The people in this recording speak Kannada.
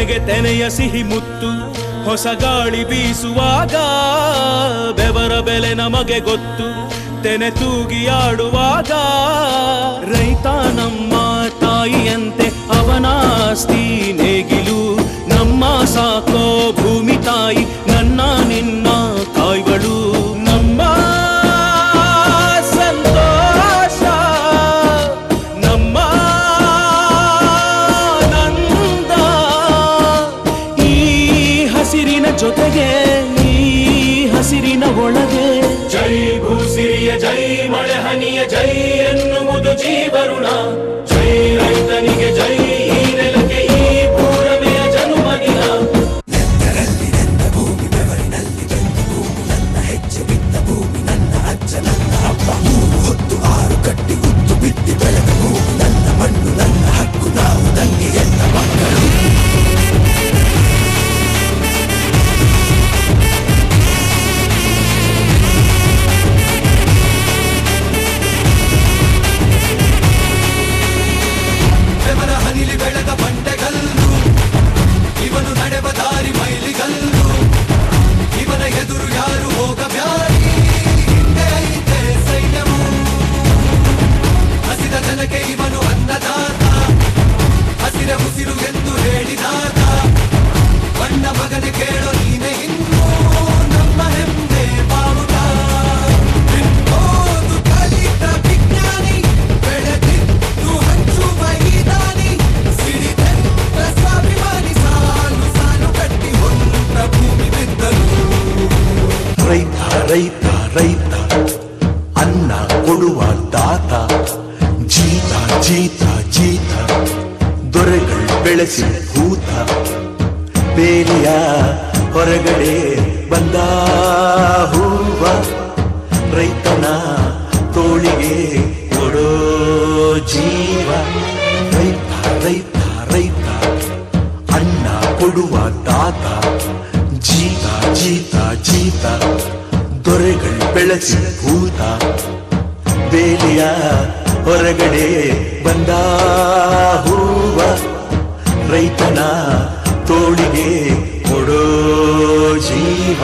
ಕೊನೆಗೆ ತೆನೆಯ ಸಿಹಿ ಮುತ್ತು ಹೊಸ ಗಾಳಿ ಬೀಸುವಾಗ ಬೆವರ ಬೆಲೆ ನಮಗೆ ಗೊತ್ತು ತೆನೆ ತೂಗಿ ಆಡುವಾಗ ರೈತ ನಮ್ಮ ತಾಯಿಯಂತೆ ಅವನಾಸ್ತಿ ನೇಗಿಲು ನಮ್ಮ ಸಾಕೋ ಭೂಮಿ ತಾಯಿ ನನ್ನ ನಿನ್ನ ತಾಯಿಗಳು ನಮ್ಮ ಸಂತೋಷ ನಮ್ಮ ನಂದ ಈ ಹಸಿರಿನ ಜೊತೆಗೆ ಈ ಹಸಿರಿನ ಒಳಗೆ ಜೈ ಭೂಸಿರಿಯ ಜೈ ಮಳೆ ಹನಿಯ ಜೈ ಎನ್ನುವುದು ಜೀವರುಣ ಜೈ ರೈತನಿಗೆ ಜೈ ಈ ನೆಲಕ್ಕೆ ಈ ಪೂರಮೆಯ ಜನುಮದಿನ ನೆತ್ತರಲ್ಲಿ ನೆಂದ ಭೂಮಿ ಬೆವರಿನಲ್ಲಿ ಬೆಂದ ಭೂಮಿ ನನ್ನ ಹೆಜ್ಜೆ ಬಿದ್ದ ಭೂಮಿ ನನ್ನ ಅಜ್ಜ ನನ್ನ ಹಬ್ಬ 3 ಹೊತ್ತು 6 ಕಟ್ಟಿ ಉತ್ತು ಬಿತ್ತಿ ಬೆಳೆದ ಭೂಮಿ ನನ್ನ ಮಣ್ಣು ನನ್ನ ಹಕ್ಕು ನಾವು ತಂಗಿ ಎನ್ನ ಮಕ್ಕಳು ಹನಿಲಿ ಬೆಳೆದ ಬಂಡೆಗಲ್ಲು ಇವನು ನಡೆವ ದಾರಿ ಮೈಲಿಗಲ್ಲು ಇವನ ಎದುರು ಯಾರು ಹೋಗಬ್ಯಾರಿ ಹಿಂದೆ ಐತೆ ಸೈನ್ಯವು ಹಸಿದ ಜನಕ್ಕೆ ಇವನು ಅನ್ನದಾತ ಹಸಿರ ಉಸಿರು ಎಂದು ಹೇಳಿದಾತ ಬಣ್ಣ ಮಗನೆ ಕೇಳೋ ನೀನೆ ಇನ್ನು ನಮ್ಮ ಹೆಮ್ಮೆ ಬಾವುಟ ಓದು ಕಲಿತ ವಿಜ್ಞಾನಿ ಬೆಳೆದಿದ್ದು ಹಂಚುವ ಈ ದಾನಿ ಸಿಡಿದೆಂತ ಸ್ವಾಭಿಮಾನಿ ಸಾಲು ಸಾಲು ಕಟ್ಟಿ ಹೊಂದ ಭೂಮಿ ಬಿದ್ದಲು ರೈತ ರೈತ ರೈತ ಅನ್ನ ಕೊಡುವ ದಾತ ಜೀತ ಜೀತ ಜೀತ ದೊರೆಗಳು ಬೆಳೆಸಿ ಭೂತ ಬೇಲಿಯ ಹೊರಗಡೆ ಬಂದ ಹೂವ ರೈತನ ತೋಳಿಗೆ ಕೊಡೋ ಜೀವ ರೈತ ರೈತ ರೈತ ಅನ್ನ ಕೊಡುವ ದಾತ ಜೀತ ಜೀತ ಜೀತ ದೊರೆಗಳು ಬೆಳೆಸಿ ಭೂತ ಬೇಲಿಯ ಹೊರಗಡೆ ಬಂದ ಹೂವ ರೈತನ ತೋಳಿಗೆ ಕೊಡೋ ಜೀವ